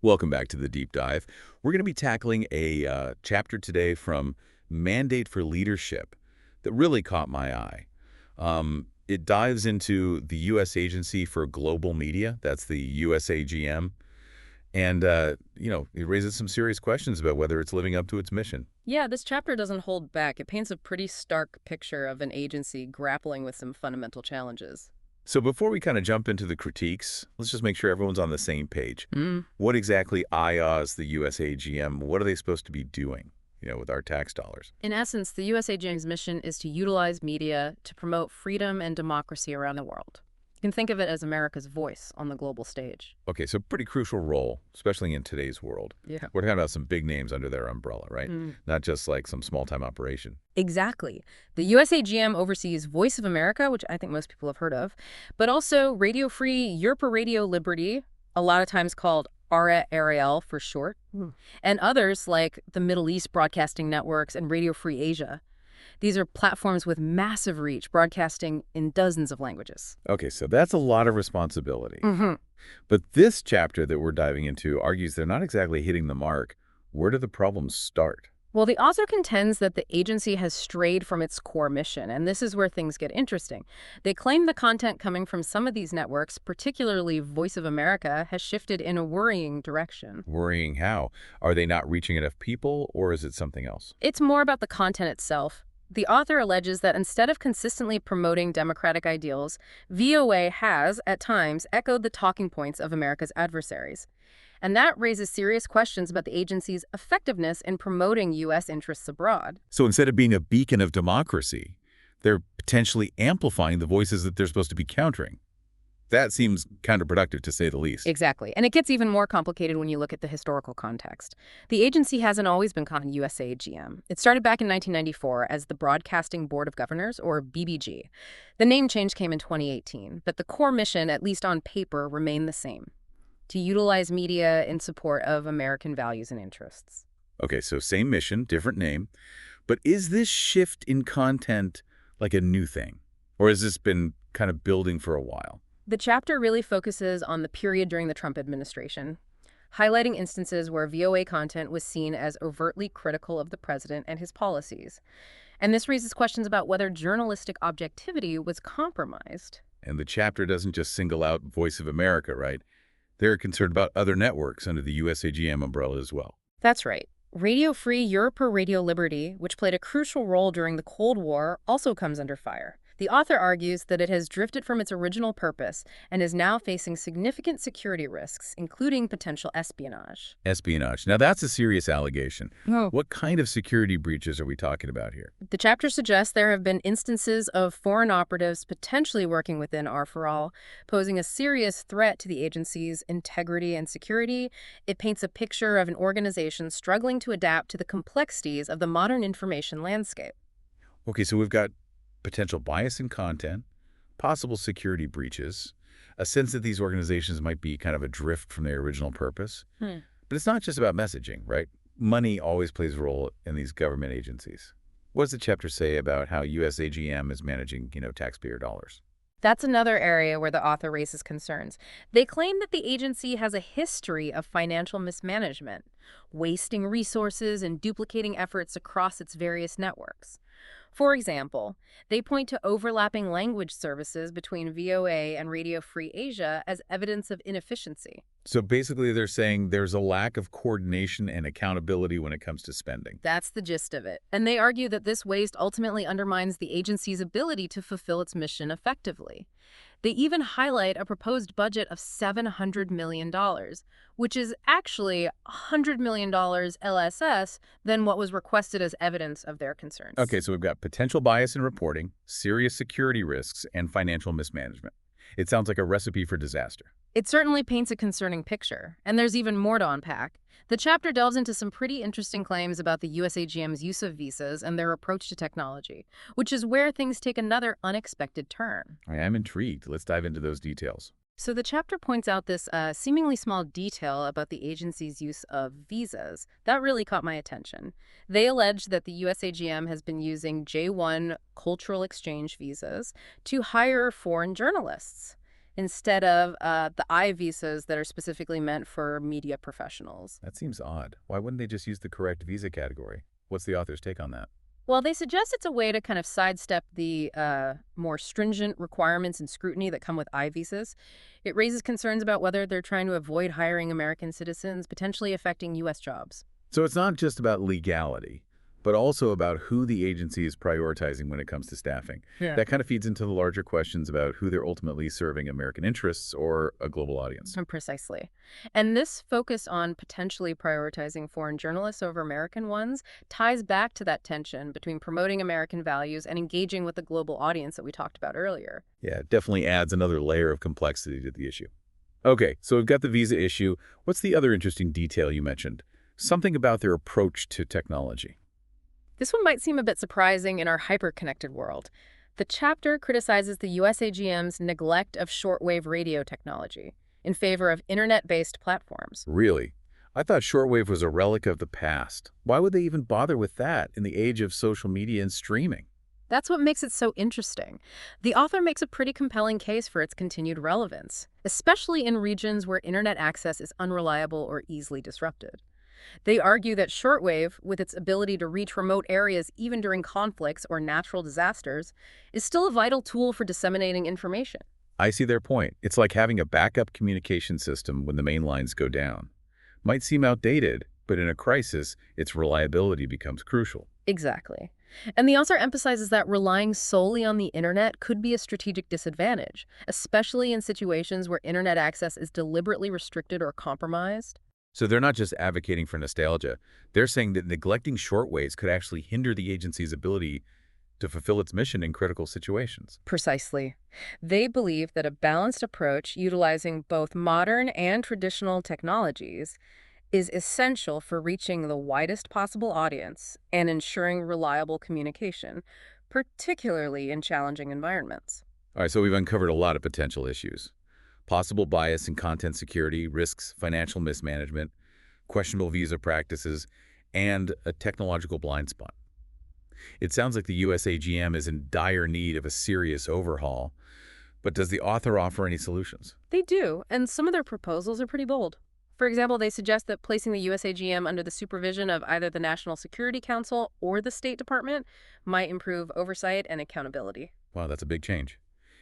Welcome back to the deep dive. We're going to be tackling a chapter today from Mandate for Leadership that really caught my eye. It dives into the U.S. Agency for Global Media, that's the USAGM, and, it raises some serious questions about whether it's living up to its mission. Yeah, this chapter doesn't hold back. It paints a pretty stark picture of an agency grappling with some fundamental challenges. So before we kind of jump into the critiques, let's just make sure everyone's on the same page. Mm. What exactly IA's the USAGM? What are they supposed to be doing, with our tax dollars? In essence, the USAGM's mission is to utilize media to promote freedom and democracy around the world. You can think of it as America's voice on the global stage. Okay, so pretty crucial role, especially in today's world. Yeah. We're talking about some big names under their umbrella, right? Not just like some small-time operation. Exactly. The USAGM oversees Voice of America, which I think most people have heard of, but also Radio Free Europe or Radio Liberty, a lot of times called ARA for short, and others like the Middle East Broadcasting Networks and Radio Free Asia. These are platforms with massive reach, broadcasting in dozens of languages. Okay, so that's a lot of responsibility. But this chapter that we're diving into argues they're not exactly hitting the mark. Where do the problems start? Well, the author contends that the agency has strayed from its core mission, and this is where things get interesting. They claim the content coming from some of these networks, particularly Voice of America, has shifted in a worrying direction. Worrying how? Are they not reaching enough people, or is it something else? It's more about the content itself. The author alleges that instead of consistently promoting democratic ideals, VOA has, at times, echoed the talking points of America's adversaries. And that raises serious questions about the agency's effectiveness in promoting U.S. interests abroad. So instead of being a beacon of democracy, they're potentially amplifying the voices that they're supposed to be countering. That seems counterproductive, to say the least. Exactly. And it gets even more complicated when you look at the historical context. The agency hasn't always been called USAGM. It started back in 1994 as the Broadcasting Board of Governors, or BBG. The name change came in 2018, but the core mission, at least on paper, remained the same: to utilize media in support of American values and interests. Okay, so same mission, different name. But is this shift in content like a new thing? Or has this been kind of building for a while? The chapter really focuses on the period during the Trump administration, highlighting instances where VOA content was seen as overtly critical of the president and his policies. And this raises questions about whether journalistic objectivity was compromised. And the chapter doesn't just single out Voice of America, right? They're concerned about other networks under the USAGM umbrella as well. That's right. Radio Free Europe or Radio Liberty, which played a crucial role during the Cold War, also comes under fire. The author argues that it has drifted from its original purpose and is now facing significant security risks, including potential espionage. Espionage. Now, that's a serious allegation. Oh. What kind of security breaches are we talking about here? The chapter suggests there have been instances of foreign operatives potentially working within R4All, posing a serious threat to the agency's integrity and security. It paints a picture of an organization struggling to adapt to the complexities of the modern information landscape. Okay, so we've got potential bias in content, possible security breaches, a sense that these organizations might be kind of adrift from their original purpose. But it's not just about messaging, right? Money always plays a role in these government agencies. What does the chapter say about how USAGM is managing, taxpayer dollars? That's another area where the author raises concerns. They claim that the agency has a history of financial mismanagement, wasting resources and duplicating efforts across its various networks. For example, they point to overlapping language services between VOA and Radio Free Asia as evidence of inefficiency. So basically they're saying there's a lack of coordination and accountability when it comes to spending. That's the gist of it. And they argue that this waste ultimately undermines the agency's ability to fulfill its mission effectively. They even highlight a proposed budget of $700 million, which is actually $100 million LSS than what was requested as evidence of their concerns. Okay, so we've got potential bias in reporting, serious security risks, and financial mismanagement. It sounds like a recipe for disaster. It certainly paints a concerning picture, and there's even more to unpack. The chapter delves into some pretty interesting claims about the USAGM's use of visas and their approach to technology, which is where things take another unexpected turn. I am intrigued. Let's dive into those details. So the chapter points out this seemingly small detail about the agency's use of visas. That really caught my attention. They allege that the USAGM has been using J-1 cultural exchange visas to hire foreign journalists. instead of the I visas that are specifically meant for media professionals. That seems odd. Why wouldn't they just use the correct visa category? What's the author's take on that? Well, they suggest it's a way to kind of sidestep the more stringent requirements and scrutiny that come with I visas. It raises concerns about whether they're trying to avoid hiring American citizens, potentially affecting U.S. jobs. So it's not just about legality, but also about who the agency is prioritizing when it comes to staffing. Yeah. That kind of feeds into the larger questions about who they're ultimately serving American interests or a global audience. Precisely. And this focus on potentially prioritizing foreign journalists over American ones ties back to that tension between promoting American values and engaging with the global audience that we talked about earlier. Yeah, it definitely adds another layer of complexity to the issue. Okay, so we've got the visa issue. What's the other interesting detail you mentioned? Something about their approach to technology. This one might seem a bit surprising in our hyper-connected world. The chapter criticizes the USAGM's neglect of shortwave radio technology in favor of internet-based platforms. Really? I thought shortwave was a relic of the past. Why would they even bother with that in the age of social media and streaming? That's what makes it so interesting. The author makes a pretty compelling case for its continued relevance, especially in regions where internet access is unreliable or easily disrupted. They argue that shortwave, with its ability to reach remote areas even during conflicts or natural disasters, is still a vital tool for disseminating information. I see their point. It's like having a backup communication system when the main lines go down. Might seem outdated, but in a crisis, its reliability becomes crucial. Exactly. And the author emphasizes that relying solely on the internet could be a strategic disadvantage, especially in situations where internet access is deliberately restricted or compromised. So they're not just advocating for nostalgia. They're saying that neglecting shortwaves could actually hinder the agency's ability to fulfill its mission in critical situations. Precisely. They believe that a balanced approach utilizing both modern and traditional technologies is essential for reaching the widest possible audience and ensuring reliable communication, particularly in challenging environments. All right, so we've uncovered a lot of potential issues. Possible bias in content security, risks, financial mismanagement, questionable visa practices, and a technological blind spot. It sounds like the USAGM is in dire need of a serious overhaul, but does the author offer any solutions? They do, and some of their proposals are pretty bold. For example, they suggest that placing the USAGM under the supervision of either the National Security Council or the State Department might improve oversight and accountability. Wow, that's a big change.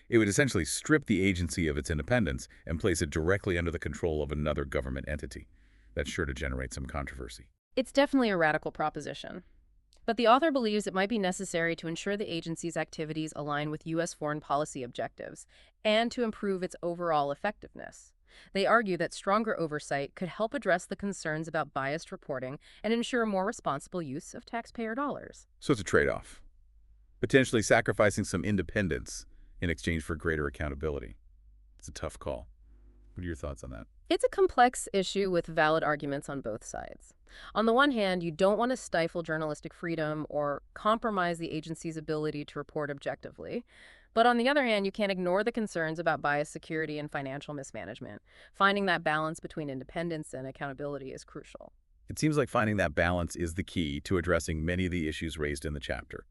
It would essentially strip the agency of its independence and place it directly under the control of another government entity. That's sure to generate some controversy. It's definitely a radical proposition. But the author believes it might be necessary to ensure the agency's activities align with U.S. foreign policy objectives and to improve its overall effectiveness. They argue that stronger oversight could help address the concerns about biased reporting and ensure a more responsible use of taxpayer dollars. So it's a trade-off, potentially sacrificing some independence in exchange for greater accountability. It's a tough call. What are your thoughts on that? It's a complex issue with valid arguments on both sides. On the one hand, you don't want to stifle journalistic freedom or compromise the agency's ability to report objectively. But on the other hand, you can't ignore the concerns about bias security and financial mismanagement. Finding that balance between independence and accountability is crucial. It seems like finding that balance is the key to addressing many of the issues raised in the chapter.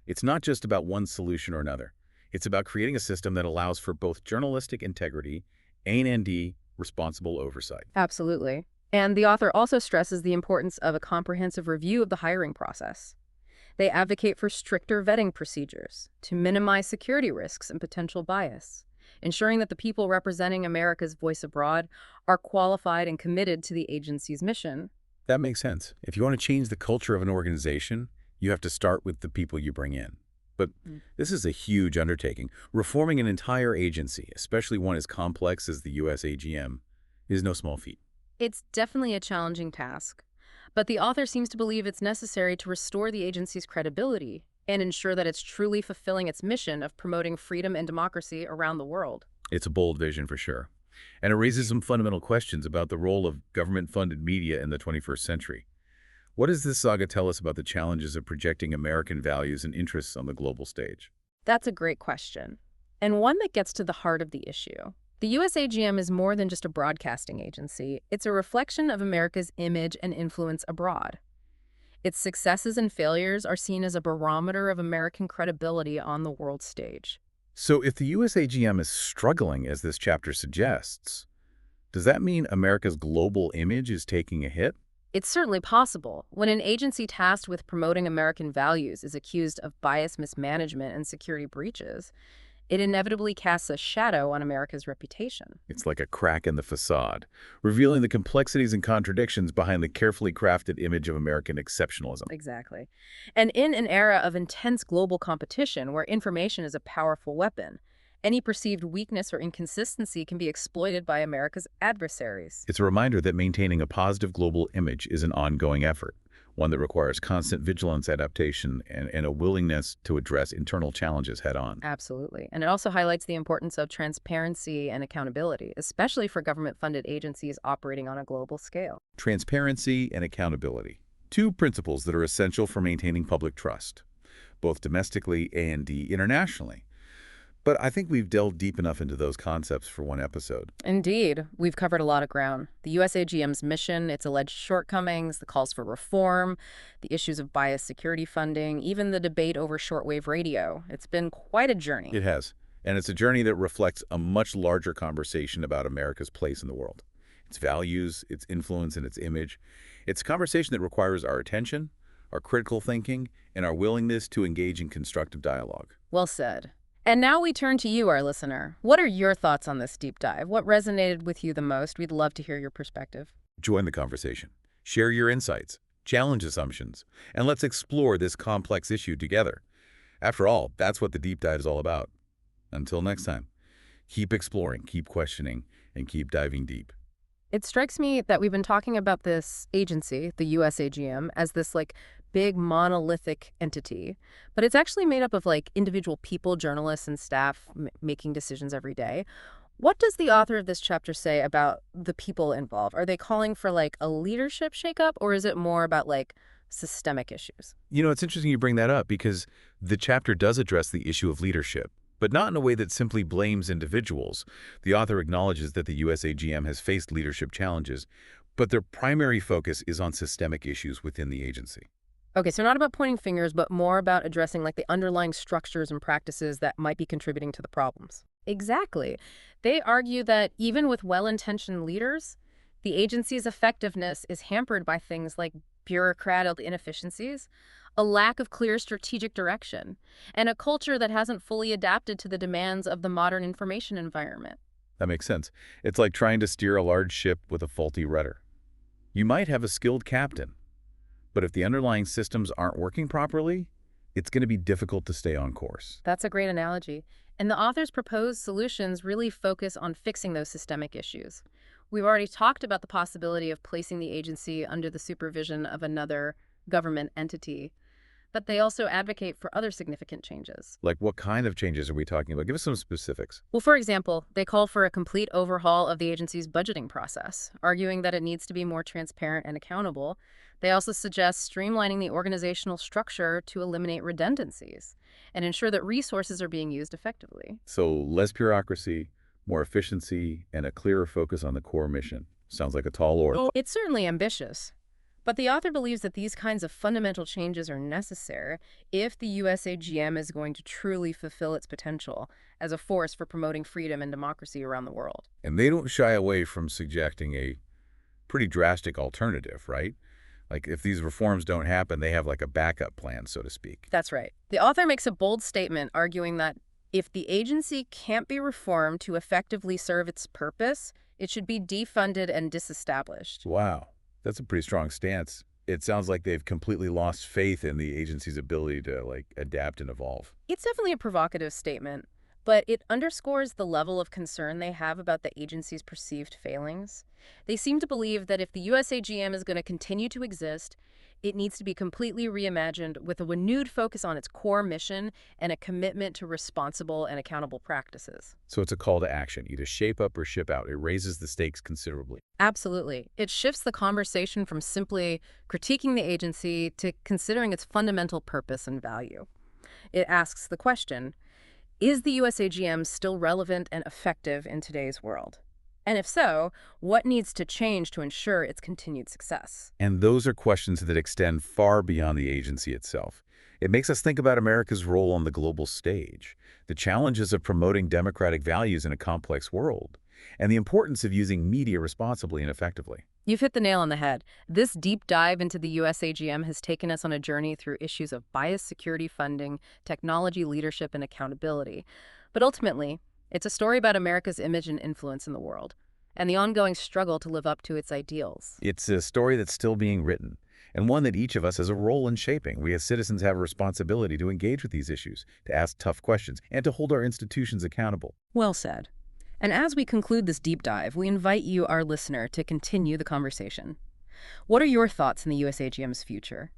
It's not just about one solution or another. It's about creating a system that allows for both journalistic integrity and responsible oversight. Absolutely. And the author also stresses the importance of a comprehensive review of the hiring process. They advocate for stricter vetting procedures to minimize security risks and potential bias, ensuring that the people representing America's voice abroad are qualified and committed to the agency's mission. That makes sense. If you want to change the culture of an organization, you have to start with the people you bring in. But this is a huge undertaking. Reforming an entire agency, especially one as complex as the USAGM, is no small feat. It's definitely a challenging task, but the author seems to believe it's necessary to restore the agency's credibility and ensure that it's truly fulfilling its mission of promoting freedom and democracy around the world. It's a bold vision for sure. And it raises some fundamental questions about the role of government-funded media in the 21st century. What does this saga tell us about the challenges of projecting American values and interests on the global stage? That's a great question, and one that gets to the heart of the issue. The USAGM is more than just a broadcasting agency. It's a reflection of America's image and influence abroad. Its successes and failures are seen as a barometer of American credibility on the world stage. So if the USAGM is struggling, as this chapter suggests, does that mean America's global image is taking a hit? It's certainly possible. When an agency tasked with promoting American values is accused of bias mismanagement and security breaches, it inevitably casts a shadow on America's reputation. It's like a crack in the facade, revealing the complexities and contradictions behind the carefully crafted image of American exceptionalism. Exactly. And in an era of intense global competition where information is a powerful weapon, any perceived weakness or inconsistency can be exploited by America's adversaries. It's a reminder that maintaining a positive global image is an ongoing effort, one that requires constant vigilance, adaptation, and a willingness to address internal challenges head-on. Absolutely. And it also highlights the importance of transparency and accountability, especially for government-funded agencies operating on a global scale. Transparency and accountability, two principles that are essential for maintaining public trust, both domestically and internationally. But I think we've delved deep enough into those concepts for one episode. Indeed, we've covered a lot of ground. The USAGM's mission, its alleged shortcomings, the calls for reform, the issues of biased security funding, even the debate over shortwave radio. It's been quite a journey. It has. And it's a journey that reflects a much larger conversation about America's place in the world, its values, its influence, and its image. It's a conversation that requires our attention, our critical thinking, and our willingness to engage in constructive dialogue. Well said. And now we turn to you, our listener. What are your thoughts on this deep dive? What resonated with you the most? We'd love to hear your perspective. Join the conversation. Share your insights, challenge assumptions, and let's explore this complex issue together. After all, that's what the deep dive is all about. Until next time, keep exploring, keep questioning, and keep diving deep. It strikes me that we've been talking about this agency, the USAGM, as this big monolithic entity, but it's actually made up of individual people, journalists, and staff making decisions every day. What does the author of this chapter say about the people involved? Are they calling for a leadership shakeup, or is it more about systemic issues? You know, it's interesting you bring that up because the chapter does address the issue of leadership, but not in a way that simply blames individuals. The author acknowledges that the USAGM has faced leadership challenges, but their primary focus is on systemic issues within the agency. Okay, so not about pointing fingers, but more about addressing the underlying structures and practices that might be contributing to the problems. Exactly. They argue that even with well-intentioned leaders, the agency's effectiveness is hampered by things like bureaucratic inefficiencies, a lack of clear strategic direction, and a culture that hasn't fully adapted to the demands of the modern information environment. That makes sense. It's like trying to steer a large ship with a faulty rudder. You might have a skilled captain, but if the underlying systems aren't working properly, it's going to be difficult to stay on course. That's a great analogy. And the author's proposed solutions really focus on fixing those systemic issues. We've already talked about the possibility of placing the agency under the supervision of another government entity, but they also advocate for other significant changes. Like what kind of changes are we talking about? Give us some specifics. Well, for example, they call for a complete overhaul of the agency's budgeting process, arguing that it needs to be more transparent and accountable. They also suggest streamlining the organizational structure to eliminate redundancies and ensure that resources are being used effectively. So less bureaucracy, more efficiency, and a clearer focus on the core mission. Sounds like a tall order. It's certainly ambitious, but the author believes that these kinds of fundamental changes are necessary if the USAGM is going to truly fulfill its potential as a force for promoting freedom and democracy around the world. And they don't shy away from suggesting a pretty drastic alternative, right? Like if these reforms don't happen, they have a backup plan, so to speak. That's right. The author makes a bold statement arguing that if the agency can't be reformed to effectively serve its purpose, it should be defunded and disestablished. Wow, that's a pretty strong stance. It sounds like they've completely lost faith in the agency's ability to adapt and evolve. It's definitely a provocative statement, but it underscores the level of concern they have about the agency's perceived failings. They seem to believe that if the USAGM is going to continue to exist, it needs to be completely reimagined with a renewed focus on its core mission and a commitment to responsible and accountable practices. So it's a call to action, either shape up or ship out. It raises the stakes considerably. Absolutely. It shifts the conversation from simply critiquing the agency to considering its fundamental purpose and value. It asks the question, is the USAGM still relevant and effective in today's world? And if so, what needs to change to ensure its continued success? And those are questions that extend far beyond the agency itself. It makes us think about America's role on the global stage, the challenges of promoting democratic values in a complex world, and the importance of using media responsibly and effectively. You've hit the nail on the head. This deep dive into the USAGM has taken us on a journey through issues of bias security funding, technology leadership, and accountability. But ultimately, it's a story about America's image and influence in the world, and the ongoing struggle to live up to its ideals. It's a story that's still being written, and one that each of us has a role in shaping. We as citizens have a responsibility to engage with these issues, to ask tough questions, and to hold our institutions accountable. Well said. And as we conclude this deep dive, we invite you, our listener, to continue the conversation. What are your thoughts on the USAGM's future?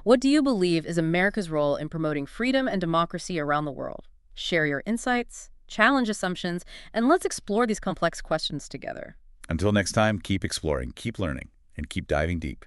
What do you believe is America's role in promoting freedom and democracy around the world? Share your insights, challenge assumptions, and let's explore these complex questions together. Until next time, keep exploring, keep learning, and keep diving deep.